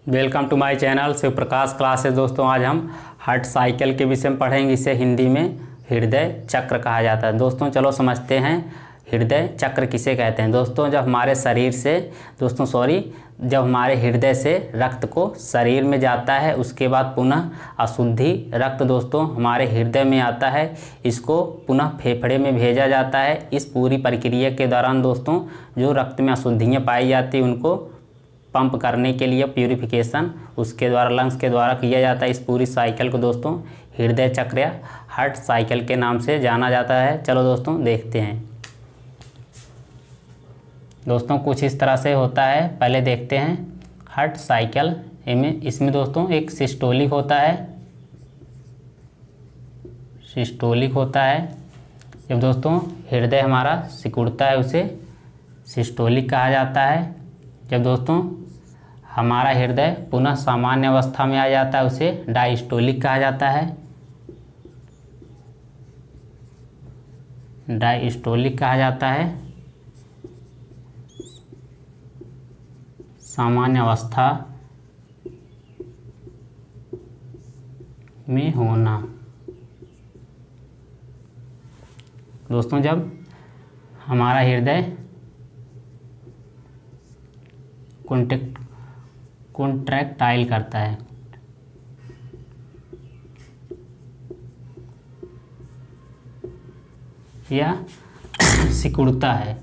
Welcome to my channel Shiv Prakash classes. दोस्तों आज हम हार्ट साइकिल के विषय में पढ़ेंगे। इसे हिंदी में हृदय चक्र कहा जाता है। दोस्तों चलो समझते हैं हृदय चक्र किसे कहते हैं। दोस्तों जब हमारे शरीर से जब हमारे हृदय से रक्त को शरीर में जाता है, उसके बाद पुनः अशुद्धि रक्त दोस्तों हमारे हृदय में आता है, इसको पुनः फेफड़े में भेजा जाता है। इस पूरी प्रक्रिया के दौरान दोस्तों जो रक्त में अशुद्धियाँ पाई जाती हैं उनको पंप करने के लिए प्यूरिफिकेशन उसके द्वारा लंग्स के द्वारा किया जाता है। इस पूरी साइकिल को दोस्तों हृदय चक्र या हार्ट साइकिल के नाम से जाना जाता है। चलो दोस्तों देखते हैं। दोस्तों कुछ इस तरह से होता है। पहले देखते हैं हार्ट साइकिल। इसमें दोस्तों एक सिस्टोलिक होता है। जब दोस्तों हृदय हमारा सिकुड़ता है उसे सिस्टोलिक कहा जाता है। जब दोस्तों हमारा हृदय पुनः सामान्य अवस्था में आ जाता है उसे डायस्टोलिक कहा जाता है। डायस्टोलिक कहा जाता है सामान्य अवस्था में होना। दोस्तों जब हमारा हृदय कॉन्ट्रैक्टाइल करता है या सिकुड़ता है,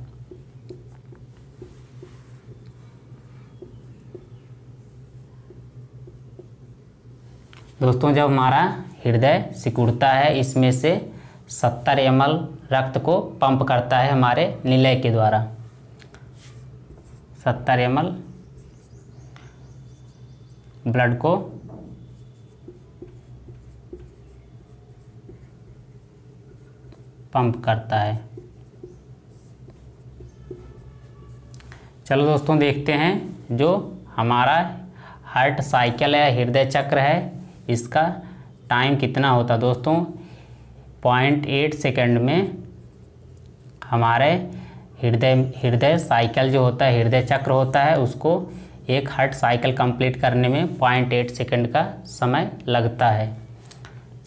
दोस्तों जब हमारा हृदय सिकुड़ता है इसमें से 70 ml रक्त को पंप करता है हमारे निलय के द्वारा। 70 ml ब्लड को पंप करता है। चलो दोस्तों देखते हैं जो हमारा हार्ट साइकिल है हृदय चक्र है इसका टाइम कितना होता है। दोस्तों 0.8 सेकंड में हमारे हृदय साइकिल जो होता है हृदय चक्र होता है उसको एक हार्ट साइकिल कंप्लीट करने में 0.8 सेकंड का समय लगता है।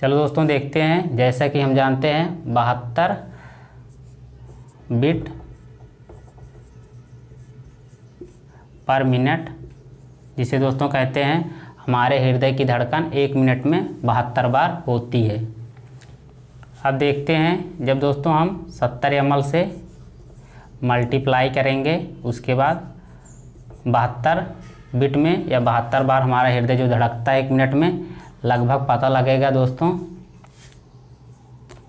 चलो दोस्तों देखते हैं। जैसा कि हम जानते हैं 72 बीट पर मिनट जिसे दोस्तों कहते हैं हमारे हृदय की धड़कन 1 मिनट में 72 बार होती है। अब देखते हैं जब दोस्तों हम 70 ml से मल्टीप्लाई करेंगे उसके बाद 72 बीट में या 72 बार हमारा हृदय जो धड़कता है 1 मिनट में लगभग पता लगेगा दोस्तों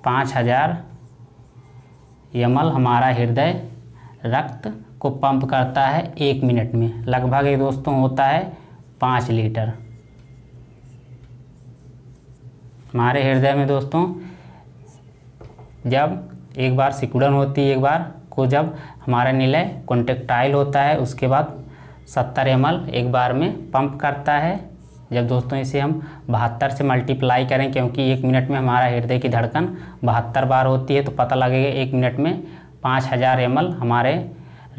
5000 ml हमारा हृदय रक्त को पंप करता है 1 मिनट में। लगभग ये दोस्तों होता है 5 लीटर। हमारे हृदय में दोस्तों जब एक बार सिकुड़न होती है एक बार को जब हमारा निलय कॉन्ट्रैक्टाइल होता है उसके बाद 70 ml एक बार में पंप करता है। जब दोस्तों इसे हम 72 से मल्टीप्लाई करें क्योंकि 1 मिनट में हमारा हृदय की धड़कन 72 बार होती है तो पता लगेगा 1 मिनट में 5000 ml हमारे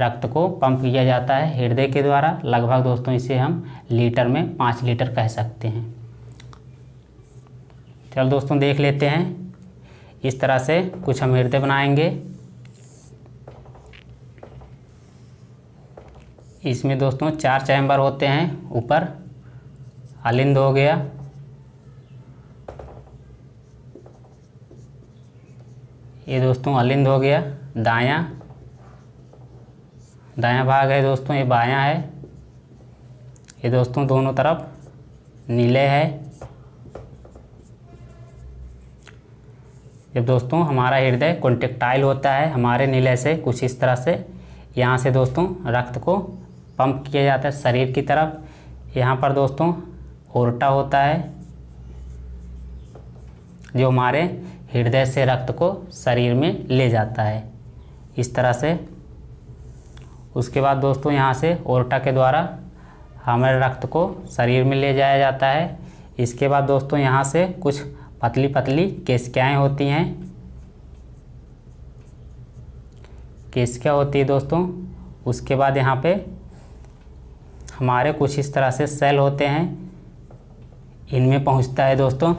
रक्त को पंप किया जाता है हृदय के द्वारा। लगभग दोस्तों इसे हम लीटर में 5 लीटर कह सकते हैं। चलो दोस्तों देख लेते हैं। इस तरह से कुछ हम हृदय बनाएंगे। इसमें दोस्तों 4 चैम्बर होते हैं। ऊपर अलिंद हो गया, ये दोस्तों अलिंद हो गया। दायां भाग है दोस्तों ये बायां है। ये दोस्तों दोनों तरफ नीले है। जब दोस्तों हमारा हृदय कॉन्ट्रैक्टाइल होता है हमारे निलय से कुछ इस तरह से यहाँ से दोस्तों रक्त को पंप किया जाता है शरीर की तरफ। यहाँ पर दोस्तों ओर्टा होता है जो हमारे हृदय से रक्त को शरीर में ले जाता है इस तरह से। उसके बाद दोस्तों यहाँ से ओर्टा के द्वारा हमारे रक्त को शरीर में ले जाया जाता है। इसके बाद दोस्तों यहाँ से कुछ पतली पतली केशिकाएँ होती हैं। केशिका होती है दोस्तों। उसके बाद यहाँ पे हमारे कुछ इस तरह से सेल होते हैं, इनमें पहुंचता है दोस्तों,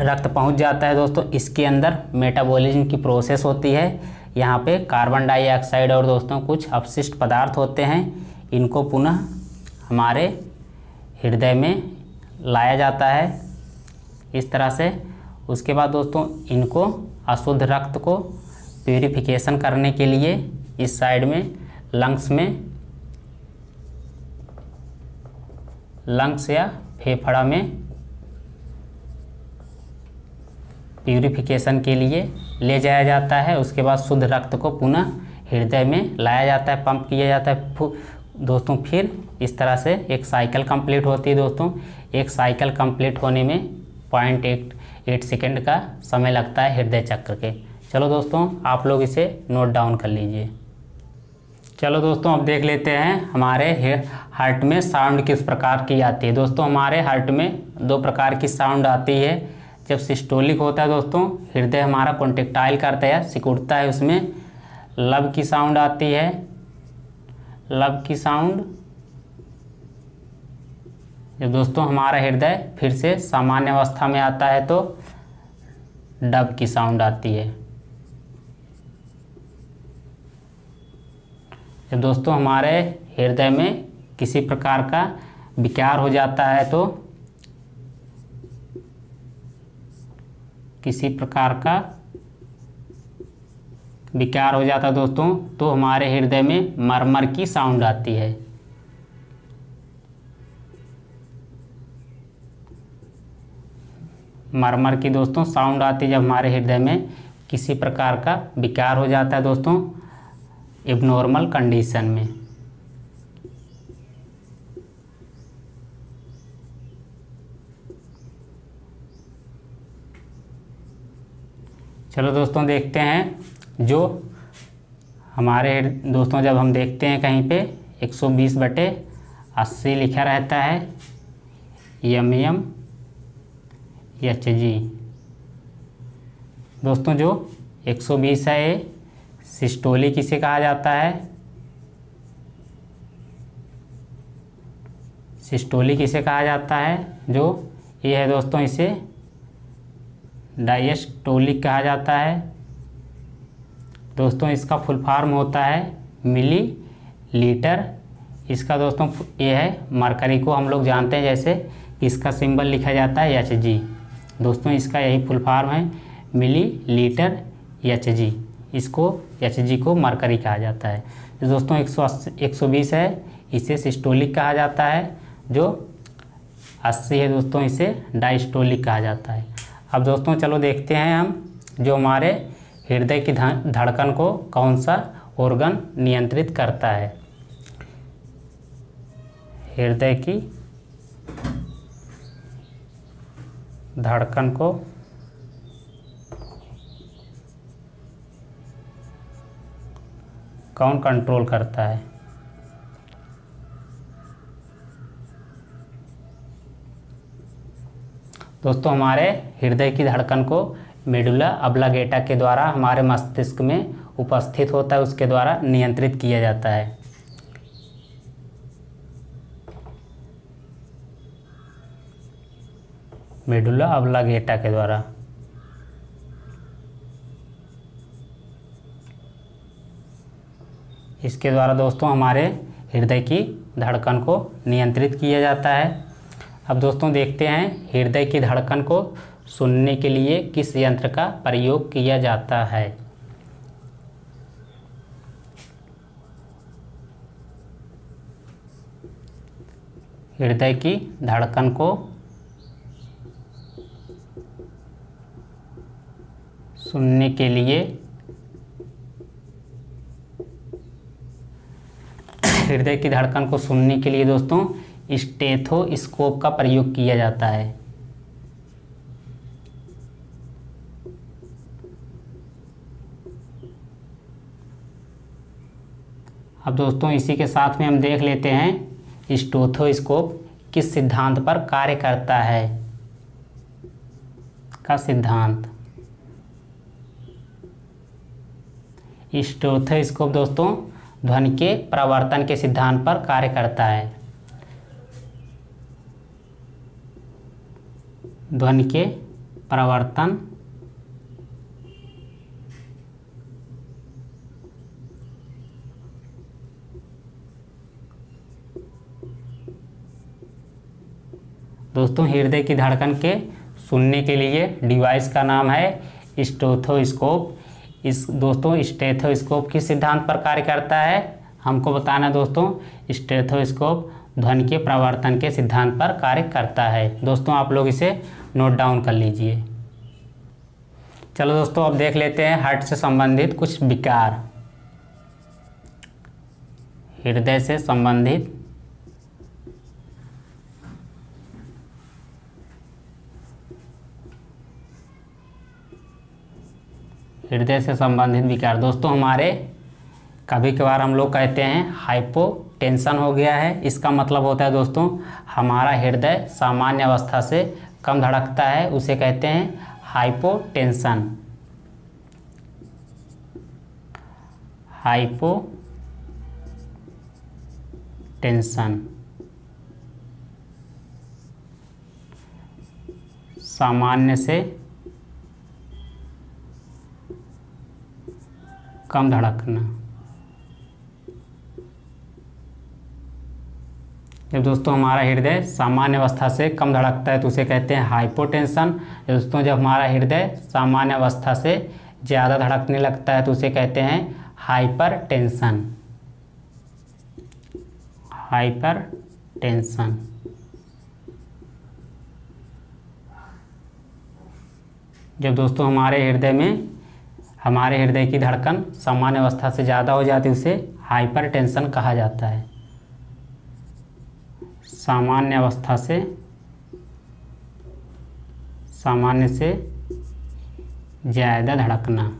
रक्त पहुंच जाता है दोस्तों। इसके अंदर मेटाबॉलिज्म की प्रोसेस होती है। यहाँ पे कार्बन डाइऑक्साइड और दोस्तों कुछ अपशिष्ट पदार्थ होते हैं, इनको पुनः हमारे हृदय में लाया जाता है इस तरह से। उसके बाद दोस्तों इनको अशुद्ध रक्त को प्यूरिफिकेशन करने के लिए इस साइड में लंग्स या फेफड़ा में प्यूरिफिकेशन के लिए ले जाया जाता है। उसके बाद शुद्ध रक्त को पुनः हृदय में लाया जाता है, पंप किया जाता है दोस्तों। फिर इस तरह से एक साइकिल कंप्लीट होती है दोस्तों। एक साइकिल कंप्लीट होने में 0.8 सेकेंड का समय लगता है हृदय चक्र के। चलो दोस्तों आप लोग इसे नोट डाउन कर लीजिए। चलो दोस्तों अब देख लेते हैं हमारे हार्ट में साउंड किस प्रकार की आती है। दोस्तों हमारे हार्ट में 2 प्रकार की साउंड आती है। जब सिस्टोलिक होता है दोस्तों, हृदय हमारा कॉन्ट्रैक्टाइल करता है, सिकुड़ता है, उसमें लब की साउंड आती है। लब की साउंड जब दोस्तों हमारा हृदय फिर से सामान्य अवस्था में आता है तो डब की साउंड आती है। जब दोस्तों हमारे हृदय में किसी प्रकार का विकार हो जाता है तो दोस्तों तो हमारे हृदय में मरमर की साउंड आती है। मरमर की दोस्तों साउंड आती है जब हमारे हृदय में किसी प्रकार का विकार हो जाता है दोस्तों एबनॉर्मल कंडीशन में। चलो दोस्तों देखते हैं जो हमारे दोस्तों जब हम देखते हैं कहीं पे 120/80 लिखा रहता है mm Hg। दोस्तों जो 120 है ये सिस्टोलिक इसे कहा जाता है। सिस्टोलिक इसे कहा जाता है। जो ये है दोस्तों इसे डायस्टोलिक कहा जाता है। दोस्तों इसका फुल फॉर्म होता है मिली लीटर। इसका दोस्तों ये है मरकरी को हम लोग जानते हैं जैसे इसका सिंबल लिखा जाता है Hg। दोस्तों इसका यही फुल फॉर्म है मिली लीटर Hg। इसको Hg को मरकरी कहा जाता है। तो दोस्तों 120 है इसे सिस्टोलिक कहा जाता है। जो 80 है दोस्तों इसे डायस्टोलिक कहा जाता है। अब दोस्तों चलो देखते हैं हम जो हमारे हृदय की धड़कन को कौन सा ऑर्गन नियंत्रित करता है। हृदय की धड़कन को कौन कंट्रोल करता है। दोस्तों हमारे हृदय की धड़कन को मेडुला ऑब्लांगेटा के द्वारा हमारे मस्तिष्क में उपस्थित होता है, उसके द्वारा नियंत्रित किया जाता है। मेडुला ऑब्लांगेटा के द्वारा। इसके द्वारा दोस्तों हमारे हृदय की धड़कन को नियंत्रित किया जाता है। अब दोस्तों देखते हैं हृदय की धड़कन को सुनने के लिए किस यंत्र का प्रयोग किया जाता है। हृदय की धड़कन को सुनने के लिए हृदय की धड़कन को सुनने के लिए दोस्तों स्टेथोस्कोप का प्रयोग किया जाता है। अब दोस्तों इसी के साथ में हम देख लेते हैं स्टेथोस्कोप किस सिद्धांत पर कार्य करता है का सिद्धांत। स्टेथोस्कोप दोस्तों ध्वनि के प्रवर्तन के सिद्धांत पर कार्य करता है। ध्वनि के प्रवर्तन दोस्तों हृदय की धड़कन के सुनने के लिए डिवाइस का नाम है स्टेथोस्कोप। इस दोस्तों स्टेथोस्कोप किस सिद्धांत पर कार्य करता है, हमको बताना दोस्तों। स्टेथोस्कोप ध्वनि के प्रवर्तन के सिद्धांत पर कार्य करता है। दोस्तों आप लोग इसे नोट डाउन कर लीजिए। चलो दोस्तों अब देख लेते हैं हार्ट से संबंधित कुछ विकार। हृदय से संबंधित विकार। दोस्तों हमारे कभी कभार हम लोग कहते हैं हाइपोटेंशन हो गया है। इसका मतलब होता है दोस्तों हमारा हृदय सामान्य अवस्था से कम धड़कता है, उसे कहते हैं हाइपोटेंशन। सामान्य से कम धड़कना। जब दोस्तों हमारा हृदय सामान्य अवस्था से कम धड़कता है तो उसे कहते हैं हाइपोटेंशन। दोस्तों जब हमारा हृदय सामान्य अवस्था से ज़्यादा धड़कने लगता है तो उसे कहते हैं हाइपरटेंशन। जब दोस्तों हमारे हृदय की धड़कन सामान्य अवस्था से ज़्यादा हो जाती है उसे हाइपरटेंशन कहा जाता है। सामान्य से ज़्यादा धड़कना।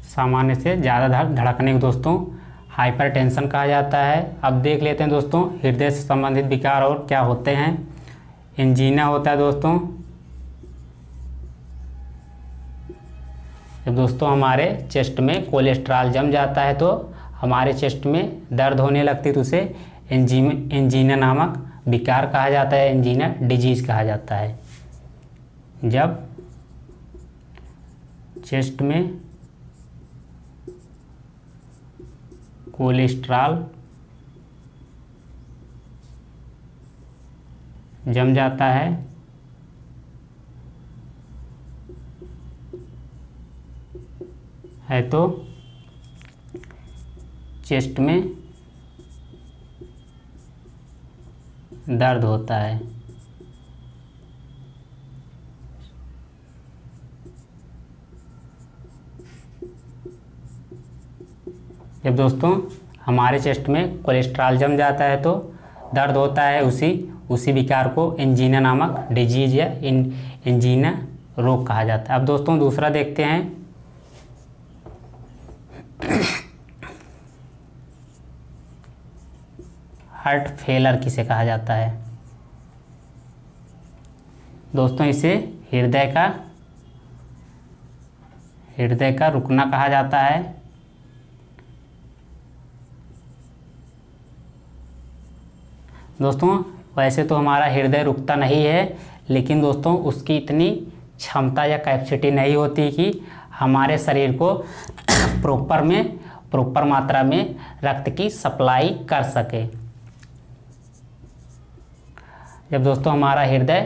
सामान्य से ज़्यादा धड़कने को दोस्तों हाइपरटेंशन कहा जाता है। अब देख लेते हैं दोस्तों हृदय से संबंधित विकार और क्या होते हैं। एंजीना होता है दोस्तों। जब दोस्तों हमारे चेस्ट में कोलेस्ट्रॉल जम जाता है तो हमारे चेस्ट में दर्द होने लगती है तो उसे एंजीना नामक विकार कहा जाता है, एंजीना डिजीज कहा जाता है। जब चेस्ट में कोलेस्ट्रॉल जम जाता है तो चेस्ट में दर्द होता है। जब दोस्तों हमारे चेस्ट में कोलेस्ट्रॉल जम जाता है तो दर्द होता है, उसी विकार को एंजीना नामक डिजीज या एंजीना रोग कहा जाता है। अब दोस्तों दूसरा देखते हैं हार्ट फेलर किसे कहा जाता है। दोस्तों इसे हृदय का रुकना कहा जाता है। दोस्तों वैसे तो हमारा हृदय रुकता नहीं है, लेकिन दोस्तों उसकी इतनी क्षमता या कैपेसिटी नहीं होती कि हमारे शरीर को प्रॉपर मात्रा में रक्त की सप्लाई कर सके। जब दोस्तों हमारा हृदय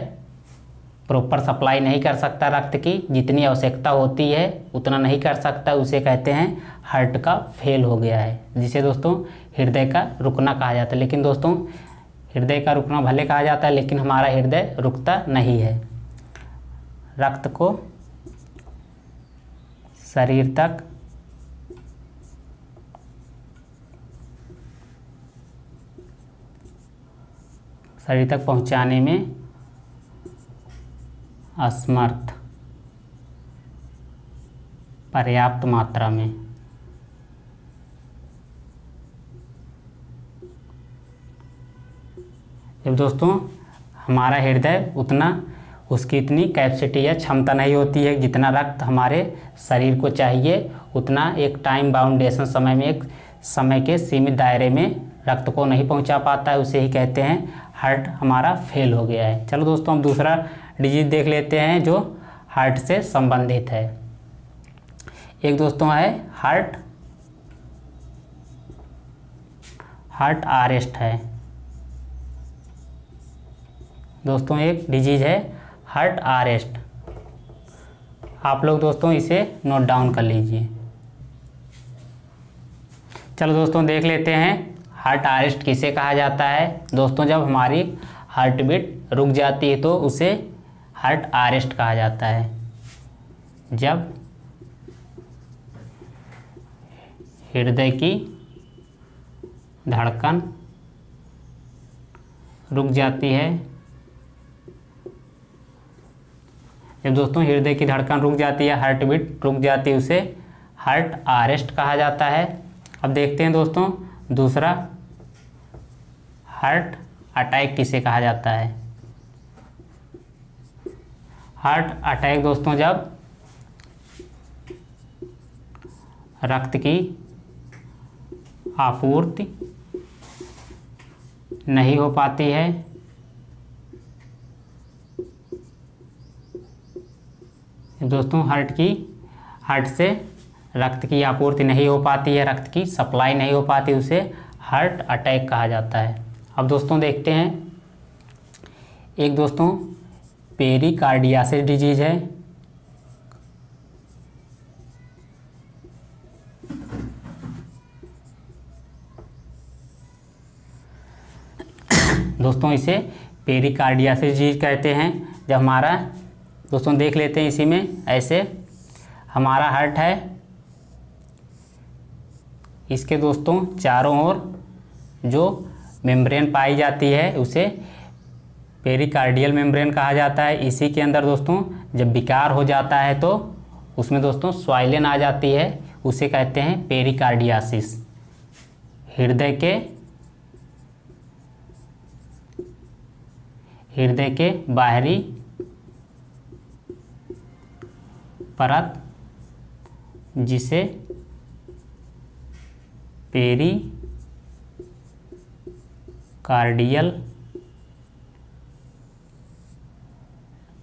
प्रॉपर सप्लाई नहीं कर सकता, रक्त की जितनी आवश्यकता होती है उतना नहीं कर सकता, उसे कहते हैं हार्ट का फेल हो गया है, जिसे दोस्तों हृदय का रुकना कहा जाता है। लेकिन दोस्तों हृदय का रुकना भले कहा जाता है लेकिन हमारा हृदय रुकता नहीं है। रक्त को शरीर तक पहुंचाने में असमर्थ पर्याप्त मात्रा में। जब दोस्तों हमारा हृदय उसकी इतनी कैपेसिटी या क्षमता नहीं होती है, जितना रक्त हमारे शरीर को चाहिए उतना एक टाइम बाउंडेशन समय में, एक समय के सीमित दायरे में रक्त को नहीं पहुंचा पाता है, उसे ही कहते हैं हार्ट हमारा फेल हो गया है। चलो दोस्तों हम दूसरा डिजीज देख लेते हैं जो हार्ट से संबंधित है। एक दोस्तों है हार्ट अरेस्ट है दोस्तों, एक डिजीज है हार्ट अरेस्ट। आप लोग दोस्तों इसे नोट डाउन कर लीजिए। चलो दोस्तों देख लेते हैं हार्ट अरेस्ट किसे कहा जाता है। दोस्तों जब हमारी हार्ट बीट रुक जाती है तो उसे हार्ट अरेस्ट कहा जाता है। जब हृदय की धड़कन रुक जाती है, जब दोस्तों हृदय की धड़कन रुक जाती है, हार्ट बीट रुक जाती है, उसे हार्ट अरेस्ट कहा जाता है। अब देखते हैं दोस्तों दूसरा हार्ट अटैक किसे कहा जाता है। हार्ट अटैक दोस्तों जब रक्त की आपूर्ति नहीं हो पाती है, दोस्तों हार्ट से रक्त की आपूर्ति नहीं हो पाती है, रक्त की सप्लाई नहीं हो पाती, उसे हार्ट अटैक कहा जाता है। अब दोस्तों देखते हैं एक दोस्तों पेरिकार्डियासिस डिजीज है। दोस्तों इसे पेरिकार्डियासिस डिजीज कहते हैं। जब हमारा दोस्तों देख लेते हैं इसी में, ऐसे हमारा हार्ट है, इसके दोस्तों चारों ओर जो मेम्ब्रेन पाई जाती है उसे पेरिकार्डियल मेम्ब्रेन कहा जाता है। इसी के अंदर दोस्तों जब विकार हो जाता है तो उसमें दोस्तों स्वाइलन आ जाती है, उसे कहते हैं पेरिकार्डियासिस। हृदय के बाहरी परत जिसे पेरिकार्डियल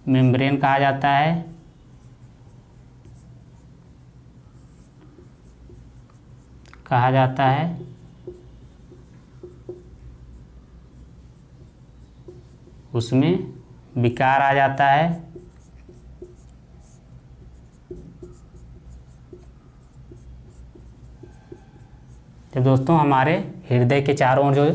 मेम्ब्रेन कहा जाता है, उसमें विकार आ जाता है। तो दोस्तों हमारे हृदय के चारों ओर जो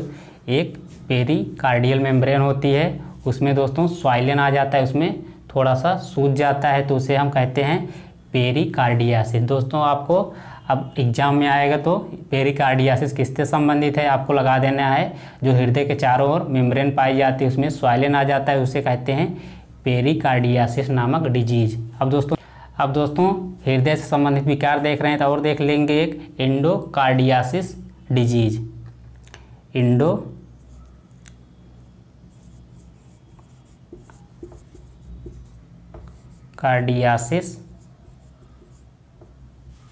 एक पेरिकार्डियल मेम्ब्रेन होती है उसमें दोस्तों स्वाइलन आ जाता है, उसमें थोड़ा सा सूज जाता है, तो उसे हम कहते हैं पेरिकार्डियासिस। दोस्तों आपको अब एग्जाम में आएगा तो पेरिकार्डियासिस किससे संबंधित है आपको लगा देना है। जो हृदय के चारों ओर मेम्ब्रेन पाई जाती है उसमें स्वाइलन आ जाता है, उसे कहते हैं पेरिकार्डियासिस नामक डिजीज। अब दोस्तों हृदय से संबंधित विकार देख रहे हैं तो और देख लेंगे एक एंडोकार्डियासिस डिजीज। एंडोकार्डियासिस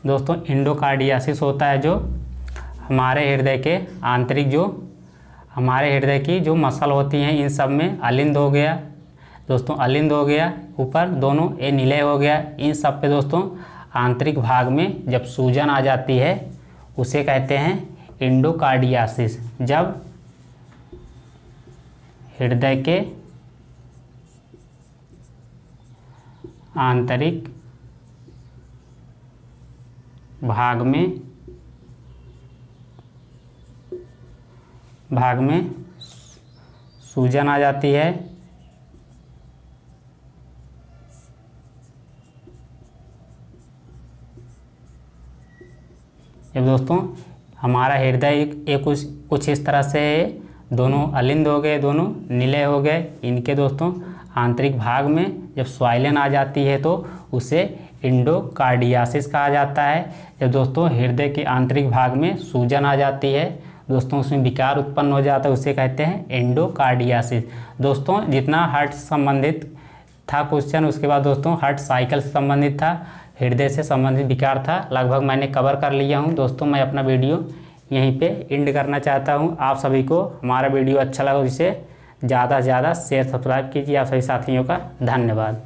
दोस्तों एंडोकार्डियासिस होता है जो हमारे हृदय के आंतरिक जो हमारे हृदय की जो मसल होती हैं इन सब में अलिंद हो गया दोस्तों, अलिंद हो गया, ऊपर दोनों ए निलय हो गया, इन सब पे दोस्तों आंतरिक भाग में जब सूजन आ जाती है उसे कहते हैं एंडोकार्डियासिस। जब हृदय के आंतरिक भाग में सूजन आ जाती है, जब दोस्तों हमारा हृदय एक कुछ इस तरह से दोनों अलिंद हो गए, दोनों निलय हो गए, इनके दोस्तों आंतरिक भाग में जब स्वाइलन आ जाती है तो उसे एंडोकार्डियासिस कहा जाता है। जब दोस्तों हृदय के आंतरिक भाग में सूजन आ जाती है दोस्तों, उसमें विकार उत्पन्न हो जाता है, उसे कहते हैं एंडोकार्डियासिस। दोस्तों जितना हार्ट से संबंधित था क्वेश्चन। उसके बाद दोस्तों हार्ट साइकिल से संबंधित था, हृदय से संबंधित विकार था। लगभग मैंने कवर कर लिया हूँ दोस्तों। मैं अपना वीडियो यहीं पे एंड करना चाहता हूँ। आप सभी को हमारा वीडियो अच्छा लगा, इसे ज़्यादा से ज़्यादा शेयर सब्सक्राइब कीजिए। आप सभी साथियों का धन्यवाद।